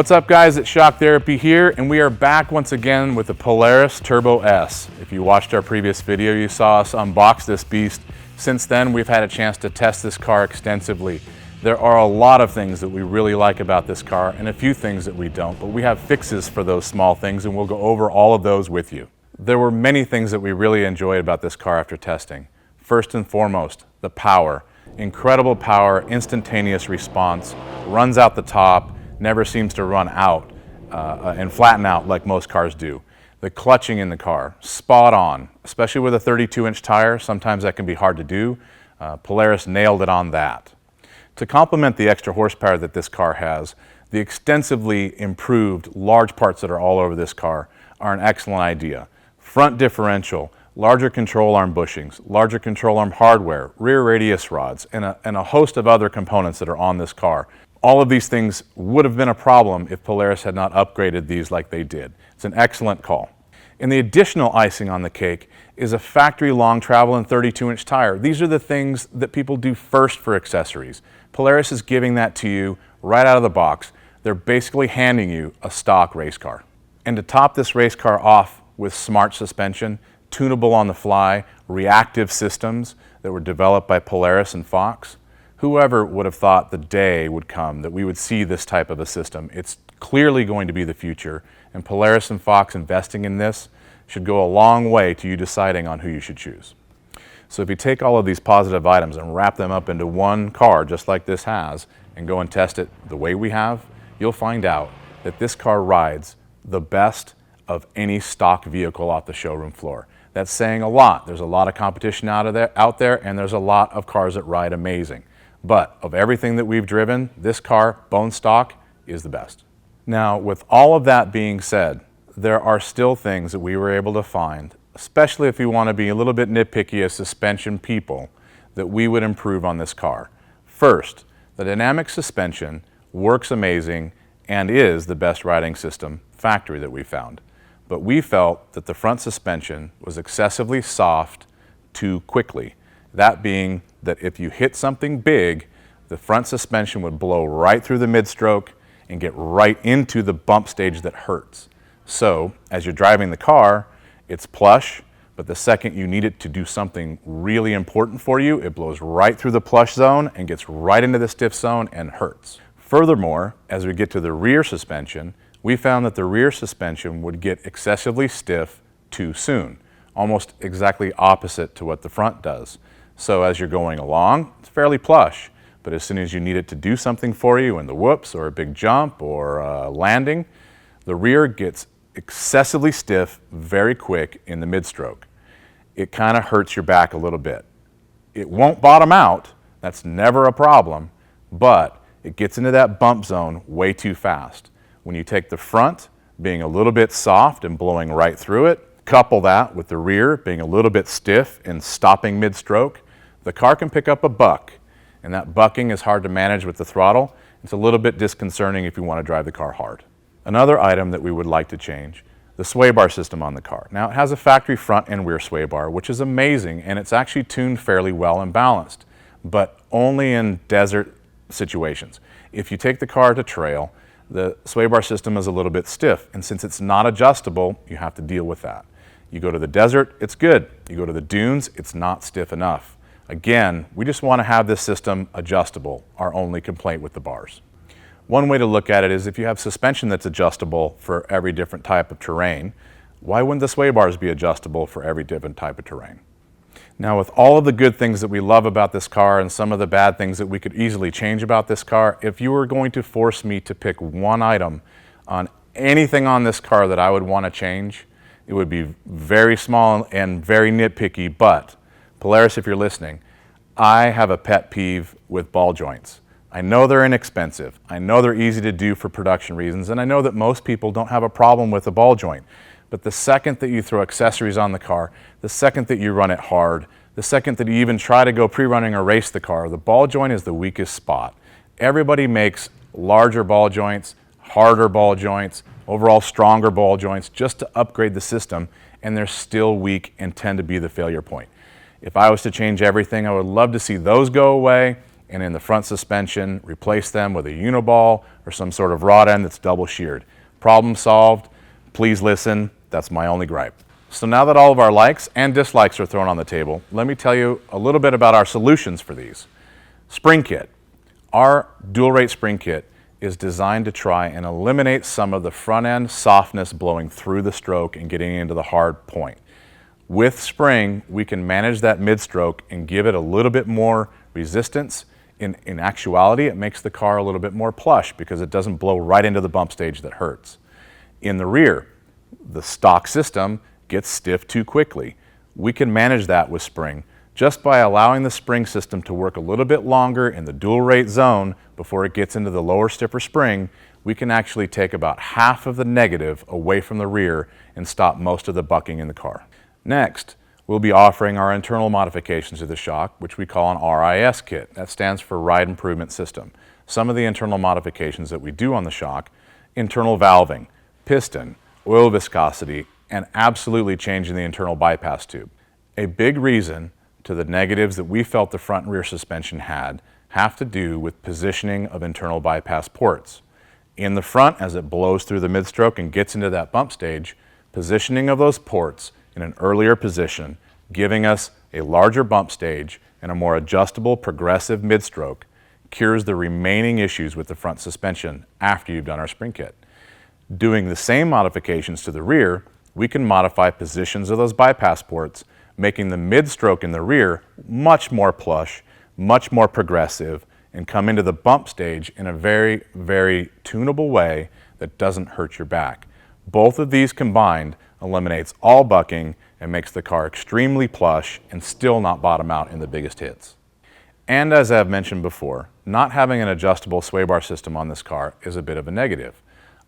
What's up guys, it's Shock Therapy here, and we are back once again with the Polaris Turbo S. If you watched our previous video, you saw us unbox this beast. Since then, we've had a chance to test this car extensively. There are a lot of things that we really like about this car and a few things that we don't, but we have fixes for those small things and we'll go over all of those with you. There were many things that we really enjoyed about this car after testing. First and foremost, the power. Incredible power, instantaneous response, runs out the top, never seems to run out and flatten out like most cars do. The clutching in the car, spot on, especially with a 32-inch tire. Sometimes that can be hard to do. Polaris nailed it on that. To complement the extra horsepower that this car has, the extensively improved large parts that are all over this car are an excellent idea. Front differential, larger control arm bushings, larger control arm hardware, rear radius rods, and a host of other components that are on this car. All of these things would have been a problem if Polaris had not upgraded these like they did. It's an excellent call. And the additional icing on the cake is a factory long travel and 32-inch tire. These are the things that people do first for accessories. Polaris is giving that to you right out of the box. They're basically handing you a stock race car. And to top this race car off with smart suspension, tunable on the fly, reactive systems that were developed by Polaris and Fox, whoever would have thought the day would come that we would see this type of a system? It's clearly going to be the future, and Polaris and Fox investing in this should go a long way to you deciding on who you should choose. So if you take all of these positive items and wrap them up into one car, just like this has, and go and test it the way we have, you'll find out that this car rides the best of any stock vehicle off the showroom floor. That's saying a lot. There's a lot of competition out there, and there's a lot of cars that ride amazing. But of everything that we've driven, this car, bone stock, is the best. Now, with all of that being said, there are still things that we were able to find, especially if you want to be a little bit nitpicky as suspension people, that we would improve on this car. First, the DYNAMIX suspension works amazing and is the best riding system factory that we found. But we felt that the front suspension was excessively soft too quickly. That being that if you hit something big, the front suspension would blow right through the mid-stroke and get right into the bump stage that hurts. So, as you're driving the car, it's plush, but the second you need it to do something really important for you, it blows right through the plush zone and gets right into the stiff zone and hurts. Furthermore, as we get to the rear suspension, we found that the rear suspension would get excessively stiff too soon, almost exactly opposite to what the front does. So as you're going along, it's fairly plush, but as soon as you need it to do something for you in the whoops or a big jump or a landing, the rear gets excessively stiff very quick in the mid-stroke. It kind of hurts your back a little bit. It won't bottom out, that's never a problem, but it gets into that bump zone way too fast. When you take the front being a little bit soft and blowing right through it, couple that with the rear being a little bit stiff and stopping mid-stroke, the car can pick up a buck, and that bucking is hard to manage with the throttle. It's a little bit disconcerting if you want to drive the car hard. Another item that we would like to change, the sway bar system on the car. Now it has a factory front and rear sway bar, which is amazing, and it's actually tuned fairly well and balanced, but only in desert situations. If you take the car to trail, the sway bar system is a little bit stiff, and since it's not adjustable, you have to deal with that. You go to the desert, it's good. You go to the dunes, it's not stiff enough. Again, we just want to have this system adjustable, our only complaint with the bars. One way to look at it is if you have suspension that's adjustable for every different type of terrain, why wouldn't the sway bars be adjustable for every different type of terrain? Now, with all of the good things that we love about this car and some of the bad things that we could easily change about this car, if you were going to force me to pick one item on anything on this car that I would want to change, it would be very small and very nitpicky, but Polaris, if you're listening, I have a pet peeve with ball joints. I know they're inexpensive. I know they're easy to do for production reasons, and I know that most people don't have a problem with a ball joint. But the second that you throw accessories on the car, the second that you run it hard, the second that you even try to go pre-running or race the car, the ball joint is the weakest spot. Everybody makes larger ball joints, harder ball joints, overall stronger ball joints just to upgrade the system, and they're still weak and tend to be the failure point. If I was to change everything, I would love to see those go away and in the front suspension, replace them with a uniball or some sort of rod end that's double sheared. Problem solved. Please listen. That's my only gripe. So now that all of our likes and dislikes are thrown on the table, let me tell you a little bit about our solutions for these. Spring kit. Our dual rate spring kit is designed to try and eliminate some of the front end softness blowing through the stroke and getting into the hard point. With spring, we can manage that mid-stroke and give it a little bit more resistance. In actuality, it makes the car a little bit more plush because it doesn't blow right into the bump stage that hurts. In the rear, the stock system gets stiff too quickly. We can manage that with spring just by allowing the spring system to work a little bit longer in the dual rate zone before it gets into the lower, stiffer spring. We can actually take about half of the negative away from the rear and stop most of the bucking in the car. Next, we'll be offering our internal modifications to the shock, which we call an RIS kit. That stands for Ride Improvement System. Some of the internal modifications that we do on the shock: internal valving, piston, oil viscosity, and absolutely changing the internal bypass tube. A big reason to the negatives that we felt the front and rear suspension had have to do with positioning of internal bypass ports. In the front, as it blows through the mid-stroke and gets into that bump stage, positioning of those ports in an earlier position, giving us a larger bump stage and a more adjustable progressive mid-stroke, cures the remaining issues with the front suspension after you've done our spring kit. Doing the same modifications to the rear, we can modify positions of those bypass ports, making the mid-stroke in the rear much more plush, much more progressive, and come into the bump stage in a very, very tunable way that doesn't hurt your back. Both of these combined eliminates all bucking and makes the car extremely plush and still not bottom out in the biggest hits. And as I've mentioned before, not having an adjustable sway bar system on this car is a bit of a negative.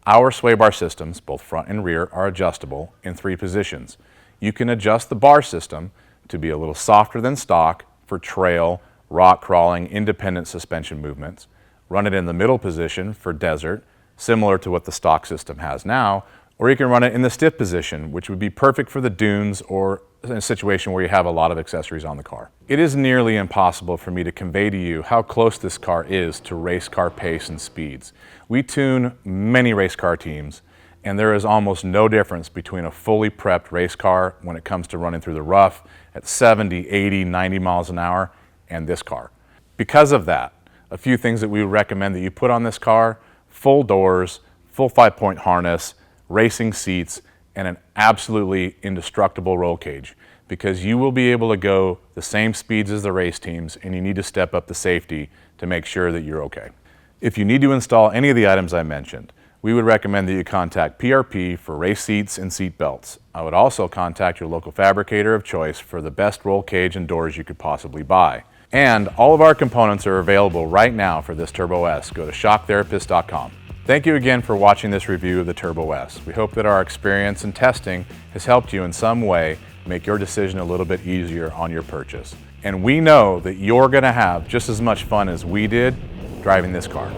Our sway bar systems, both front and rear, are adjustable in 3 positions. You can adjust the bar system to be a little softer than stock for trail, rock crawling, independent suspension movements. Run it in the middle position for desert, similar to what the stock system has now, or you can run it in the stiff position, which would be perfect for the dunes or in a situation where you have a lot of accessories on the car. It is nearly impossible for me to convey to you how close this car is to race car pace and speeds. We tune many race car teams, and there is almost no difference between a fully prepped race car when it comes to running through the rough at 70, 80, 90 miles an hour and this car. Because of that, a few things that we would recommend that you put on this car: full doors, full 5-point harness, racing seats, and an absolutely indestructible roll cage, because you will be able to go the same speeds as the race teams, and you need to step up the safety to make sure that you're okay. If you need to install any of the items I mentioned, we would recommend that you contact PRP for race seats and seat belts. I would also contact your local fabricator of choice for the best roll cage and doors you could possibly buy. And all of our components are available right now for this Turbo S. Go to shocktherapist.com. Thank you again for watching this review of the Turbo S. We hope that our experience and testing has helped you in some way make your decision a little bit easier on your purchase. And we know that you're going to have just as much fun as we did driving this car.